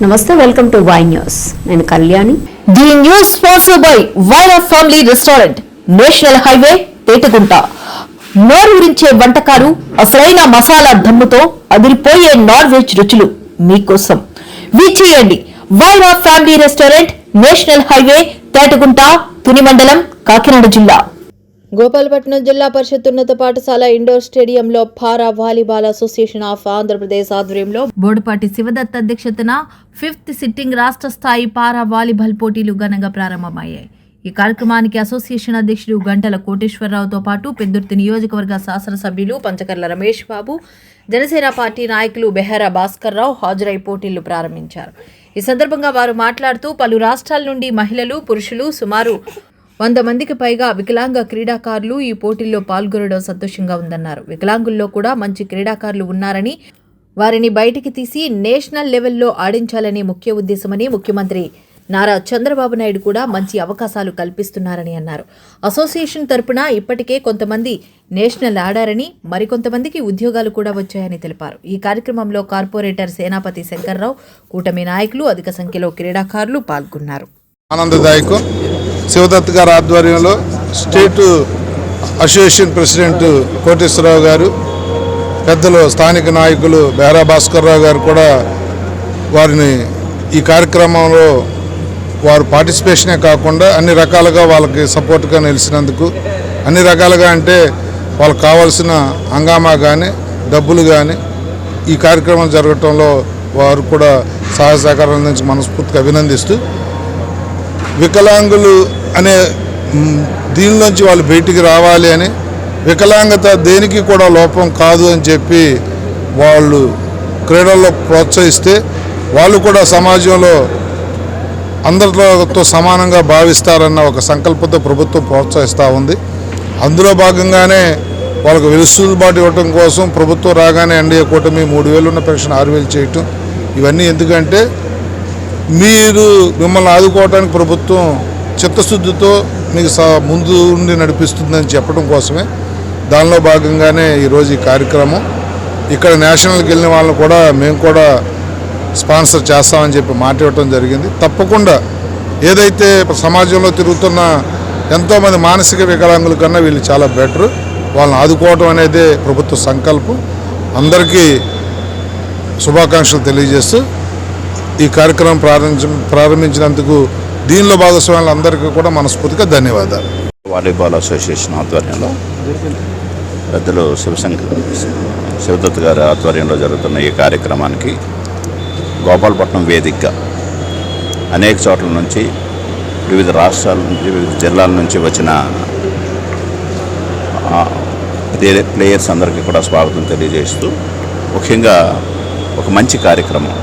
నమస్తే, welcome to Y news. నేను Kalyani. The news sponsored by Vaira family restaurant, national highway, Petagunta. నోరూరించే వంటకాలు, అసలైన మసాలా దమ్ముతో అదిరిపోయే నాన్ వెజ్ రుచులు మీకోసం. విచ్చేయండి Vaira family restaurant, national highway, Petagunta, Tuni మండలం, కాకినాడ జిల్లా. గోపాలపట్నం జిల్లా పరిషత్ ఉన్నత పాఠశాల ఇండోర్ స్టేడియంలో పారా వాలీబాల్ అసోసియేషన్ ఆఫ్ ఆంధ్రప్రదేశ్ ఆధ్వర్యంలో బోడుపాటి శివదత్ అధ్యక్షతన 5th సిట్టింగ్ రాష్ట్ర స్థాయి పారా వాలీబాల్ పోటీలు ఘనంగా ప్రారంభమయ్యాయి. ఈ కార్యక్రమానికి అసోసియేషన్ అధ్యక్షుడు గంటల కోటేశ్వరరావుతో పాటు పెద్దుర్తి నియోజకవర్గ శాసనసభ్యులు పంచకర్ల రమేష్ బాబు, జనసేన పార్టీ నాయకులు బెహరా భాస్కర్ రావు హాజరై పోటీలు ప్రారంభించారు. ఈ సందర్భంగా వారు మాట్లాడుతూ పలు రాష్ట్రాల నుండి మహిళలు, పురుషులు సుమారు 100 మందికి పైగా వికలాంగ క్రీడాకారులు ఈ పోటీల్లో పాల్గొనడం సంతోషంగా ఉందన్నారు. వికలాంగుల్లో కూడా మంచి క్రీడాకారులు ఉన్నారని, వారిని బయటికి తీసి నేషనల్ లెవెల్లో ఆడించాలనే ముఖ్య ఉద్దేశమని ముఖ్యమంత్రి నారా చంద్రబాబు నాయుడు కూడా మంచి అవకాశాలు కల్పిస్తున్నారని అన్నారు. అసోసియేషన్ తరపున ఇప్పటికే కొంతమంది నేషనల్ ఆడారని, మరికొంతమందికి ఉద్యోగాలు కూడా వచ్చాయని తెలిపారు. ఈ కార్యక్రమంలో కార్పొరేటర్ సేనాపతి శంకర్రావు, కూటమి నాయకులు, అధిక సంఖ్యలో క్రీడాకారులు పాల్గొన్నారు. ఆనందదాయకం. శివదత్ గారి ఆధ్వర్యంలో స్టేట్ అసోసియేషన్ ప్రెసిడెంట్ కోటేశ్వరరావు గారు, పెద్దలు స్థానిక నాయకులు బెహరా భాస్కర్ రావు గారు కూడా వారిని ఈ కార్యక్రమంలో వారు పార్టిసిపేషనే కాకుండా అన్ని రకాలుగా వాళ్ళకి సపోర్ట్గా నిలిచినందుకు, అన్ని రకాలుగా అంటే వాళ్ళకి కావాల్సిన హంగామా కానీ డబ్బులు కానీ ఈ కార్యక్రమం జరగటంలో వారు కూడా సహాయ సహకారం అందించి మనస్ఫూర్తిగా అభినందిస్తూ, వికలాంగులు అనే దీనిలోంచి వాళ్ళు బయటికి రావాలి అని, వికలాంగత దేనికి కూడా లోపం కాదు అని చెప్పి వాళ్ళు క్రీడల్లో ప్రోత్సహిస్తే వాళ్ళు కూడా సమాజంలో అందరితో సమానంగా భావిస్తారన్న ఒక సంకల్పంతో ప్రభుత్వం ప్రోత్సహిస్తూ ఉంది. అందులో భాగంగానే వాళ్ళకు వెలుసుబాటు ఇవ్వటం కోసం ప్రభుత్వం రాగానే ఎన్డీఏ కూటమి 3,000 ఉన్న పెన్షన్ 6,000 చేయటం, ఇవన్నీ ఎందుకంటే మిమ్మల్ని ఆదుకోవడానికి ప్రభుత్వం చిత్తశుద్ధితో మీకు ముందు ఉండి నడిపిస్తుందని చెప్పడం కోసమే. దానిలో భాగంగానే ఈరోజు ఈ కార్యక్రమం. ఇక్కడ నేషనల్కి వెళ్ళిన వాళ్ళని కూడా మేము కూడా స్పాన్సర్ చేస్తామని చెప్పి మాట ఇవ్వటం జరిగింది. తప్పకుండా ఏదైతే సమాజంలో తిరుగుతున్న ఎంతోమంది మానసిక వికలాంగుల కన్నా వీళ్ళు చాలా బెటర్. వాళ్ళని ఆదుకోవటం అనేది ప్రభుత్వ సంకల్పం. అందరికీ శుభాకాంక్షలు తెలియజేస్తూ ఈ కార్యక్రమం ప్రారంభించినందుకు దీనిలో భాగస్వాములందరికీ కూడా మనస్ఫూర్తిగా ధన్యవాదాలు. వాలీబాల్ అసోసియేషన్ ఆధ్వర్యంలో పెద్దలు శివదత్ గారి ఆధ్వర్యంలో జరుగుతున్న ఈ కార్యక్రమానికి గోపాలపట్నం వేదికగా అనేక చోట్ల నుంచి, వివిధ రాష్ట్రాల నుంచి, వివిధ జిల్లాల నుంచి వచ్చిన ప్లేయర్స్ అందరికీ కూడా స్వాగతం తెలియజేస్తూ, ముఖ్యంగా ఒక మంచి కార్యక్రమం.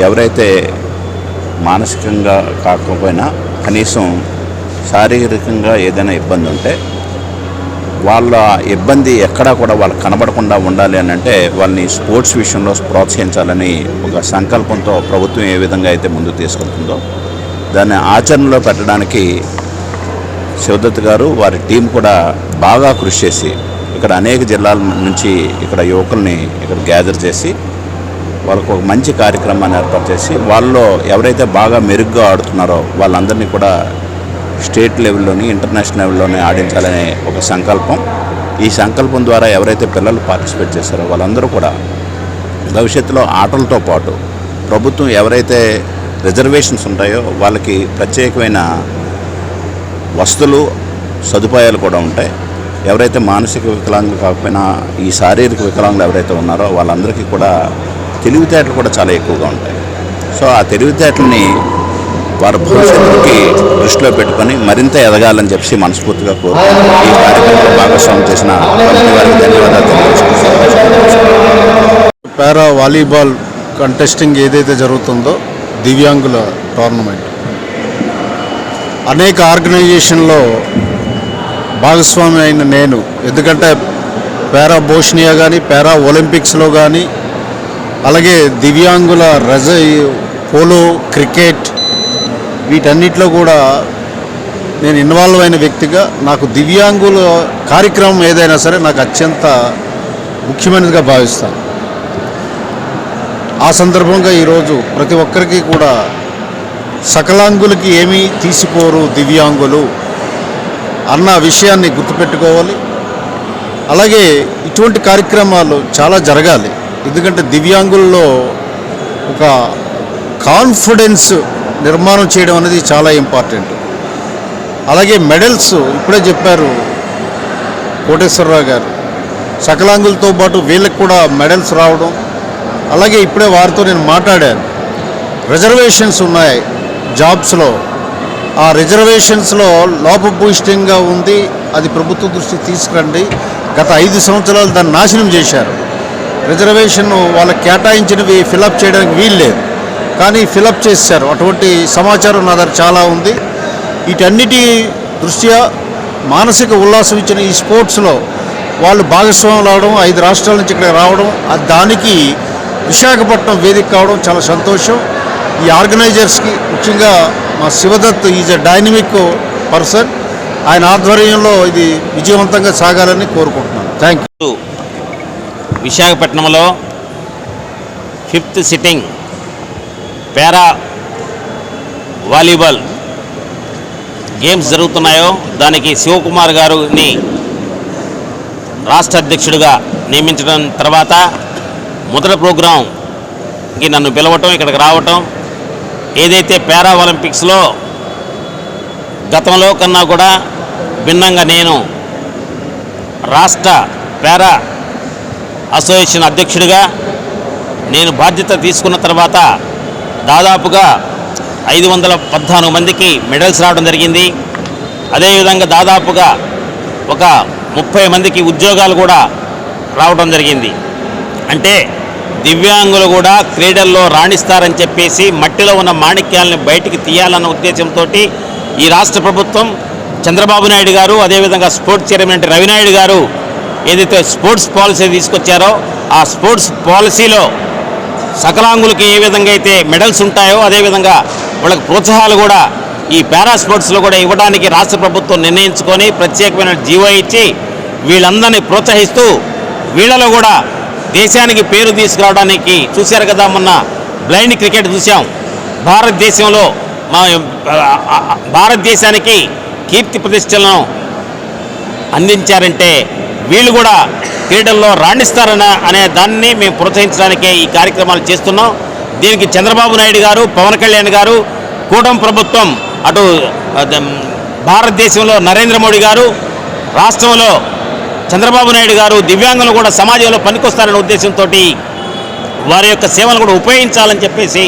ఎవరైతే మానసికంగా కాకపోయినా కనీసం శారీరకంగా ఏదైనా ఇబ్బంది ఉంటే వాళ్ళ ఇబ్బంది ఎక్కడా కూడా వాళ్ళకి కనబడకుండా ఉండాలి అని అంటే వాళ్ళని స్పోర్ట్స్ విషయంలో ప్రోత్సహించాలని ఒక సంకల్పంతో ప్రభుత్వం ఏ విధంగా అయితే ముందుకు తీసుకెళ్తుందో దాన్ని ఆచరణలో పెట్టడానికి శివదత్ గారు, వారి టీం కూడా బాగా కృషి చేసి ఇక్కడ అనేక జిల్లాల నుంచి ఇక్కడ యువకుల్ని ఇక్కడ గ్యాదర్ చేసి వాళ్ళకు ఒక మంచి కార్యక్రమాన్ని ఏర్పాటు చేసి వాళ్ళలో ఎవరైతే బాగా మెరుగ్గా ఆడుతున్నారో వాళ్ళందరినీ కూడా స్టేట్ లెవెల్లోని, ఇంటర్నేషనల్ లెవెల్లోని ఆడించాలనే ఒక సంకల్పం. ఈ సంకల్పం ద్వారా ఎవరైతే పిల్లలు పార్టిసిపేట్ చేశారో వాళ్ళందరూ కూడా భవిష్యత్తులో ఆటలతో పాటు ప్రభుత్వం ఎవరైతే రిజర్వేషన్స్ ఉంటాయో వాళ్ళకి ప్రత్యేకమైన వస్తువులు, సదుపాయాలు కూడా ఉంటాయి. ఎవరైతే మానసిక వికలాంగులు కాకపోయినా ఈ శారీరక వికలాంగులు ఎవరైతే ఉన్నారో వాళ్ళందరికీ కూడా తెలివితేటలు కూడా చాలా ఎక్కువగా ఉంటాయి. సో ఆ తెలివితేటలని వారి భవిష్యత్తుకి దృష్టిలో పెట్టుకొని మరింత ఎదగాలని చెప్పి మనస్ఫూర్తిగా కోరుకుంటూ ఈ కార్యక్రమంలో భాగస్వామ్యం చేసిన వారికి ధన్యవాదాలు తెలియజేస్తున్నాను. పారా వాలీబాల్ కంటెస్టింగ్ ఏదైతే జరుగుతుందో దివ్యాంగుల టోర్నమెంట్ అనేక ఆర్గనైజేషన్లో భాగస్వామి అయిన నేను, ఎందుకంటే పారా బోస్నియా కానీ, పారా ఒలింపిక్స్లో కానీ, అలాగే దివ్యాంగుల పోలో, క్రికెట్, వీటన్నిటిలో కూడా నేను ఇన్వాల్వ్ అయిన వ్యక్తిగా నాకు దివ్యాంగుల కార్యక్రమం ఏదైనా సరే నాకు అత్యంత ముఖ్యమైనదిగా భావిస్తాను. ఆ సందర్భంగా ఈరోజు ప్రతి ఒక్కరికి కూడా సకలాంగులకి ఏమీ తీసిపోరు దివ్యాంగులు అన్న విషయాన్ని గుర్తుపెట్టుకోవాలి. అలాగే ఇటువంటి కార్యక్రమాలు చాలా జరగాలి. ఎందుకంటే దివ్యాంగుల్లో ఒక కాన్ఫిడెన్స్ నిర్మాణం చేయడం అనేది చాలా ఇంపార్టెంట్. అలాగే మెడల్స్ ఇప్పుడే చెప్పారు కోటేశ్వరరావు గారు, సకలాంగులతో పాటు వీళ్ళకి కూడా మెడల్స్ రావడం. అలాగే ఇప్పుడే వారితో నేను మాట్లాడాను, రిజర్వేషన్స్ ఉన్నాయి జాబ్స్లో, ఆ రిజర్వేషన్స్లో లోపభూయిష్టంగా ఉంది, అది ప్రభుత్వ దృష్టికి తీసుకురండి. గత 5 సంవత్సరాలు దాన్ని నాశనం చేశారు. రిజర్వేషన్ వాళ్ళకి కేటాయించినవి ఫిలప్ చేయడానికి వీలు లేదు, కానీ ఫిలప్ చేశారు. అటువంటి సమాచారం నా దగ్గర చాలా ఉంది. వీటన్నిటి దృష్ట్యా మానసిక ఉల్లాసం ఇచ్చిన ఈ స్పోర్ట్స్లో వాళ్ళు భాగస్వాములు అవడం, 5 రాష్ట్రాల నుంచి ఇక్కడ రావడం, దానికి విశాఖపట్నం వేదిక కావడం చాలా సంతోషం. ఈ ఆర్గనైజర్స్కి ముఖ్యంగా మా Shivdatt is a dynamic person, ఆయన ఆధ్వర్యంలో ఇది విజయవంతంగా సాగాలని కోరుకుంటున్నాను. Thank you. విశాఖపట్నంలో 5th సిట్టింగ్ పారా వాలీబాల్ గేమ్స్ జరుగుతున్నాయో దానికి శివకుమార్ గారిని రాష్ట్ర అధ్యక్షుడిగా నియమించడం తర్వాత మొదటి ప్రోగ్రాంకి నన్ను పిలవటం, ఇక్కడికి రావటం, ఏదైతే పారా ఒలింపిక్స్లో గతంలో కన్నా కూడా భిన్నంగా నేను రాష్ట్ర పారా అసోసియేషన్ అధ్యక్షుడిగా నేను బాధ్యత తీసుకున్న తర్వాత దాదాపుగా 514 మందికి మెడల్స్ రావడం జరిగింది. అదేవిధంగా దాదాపుగా ఒక 30 మందికి ఉద్యోగాలు కూడా రావడం జరిగింది. అంటే దివ్యాంగులు కూడా క్రీడల్లో రాణిస్తారని చెప్పేసి మట్టిలో ఉన్న మాణిక్యాలను బయటికి తీయాలన్న ఉద్దేశంతో ఈ రాష్ట్ర ప్రభుత్వం చంద్రబాబు నాయుడు గారు, అదేవిధంగా స్పోర్ట్స్ చైర్మన్ రవినాయుడు గారు ఏదైతే స్పోర్ట్స్ పాలసీ తీసుకొచ్చారో ఆ స్పోర్ట్స్ పాలసీలో సకలాంగులకి ఏ విధంగా అయితే మెడల్స్ ఉంటాయో అదేవిధంగా వాళ్ళకి ప్రోత్సాహాలు కూడా ఈ పారా స్పోర్ట్స్లో కూడా ఇవ్వడానికి రాష్ట్ర ప్రభుత్వం నిర్ణయించుకొని ప్రత్యేకమైన జీవో ఇచ్చి వీళ్ళందరినీ ప్రోత్సహిస్తూ వీళ్ళలో కూడా దేశానికి పేరు తీసుకురావడానికి చూశారు కదా, మొన్న బ్లైండ్ క్రికెట్ చూసాం. భారతదేశంలో భారతదేశానికి కీర్తి ప్రతిష్టలను అందించారంటే వీళ్ళు కూడా క్రీడల్లో రాణిస్తారన్న అనే దాన్ని మేము ప్రోత్సహించడానికే ఈ కార్యక్రమాలు చేస్తున్నాం. దీనికి చంద్రబాబు నాయుడు గారు, పవన్ కళ్యాణ్ గారు, కూటమి ప్రభుత్వం, అటు భారతదేశంలో నరేంద్ర మోడీ గారు, రాష్ట్రంలో చంద్రబాబు నాయుడు గారు దివ్యాంగులు కూడా సమాజంలో పనికొస్తారనే ఉద్దేశంతో వారి యొక్క సేవలు కూడా ఉపయోగించాలని చెప్పేసి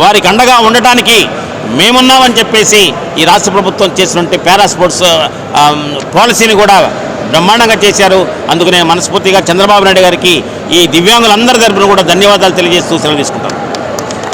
వారికి అండగా ఉండటానికి మేమున్నామని చెప్పేసి ఈ రాష్ట్ర ప్రభుత్వం చేసినటువంటి పారా స్పోర్ట్స్ పాలసీని కూడా బ్రహ్మాండంగా చేశారు. అందుకు నేను మనస్ఫూర్తిగా చంద్రబాబు నాయుడు గారికి ఈ దివ్యాంగులందరి తరపున కూడా ధన్యవాదాలు తెలియజేస్తూ సెలవు తీసుకుంటాను.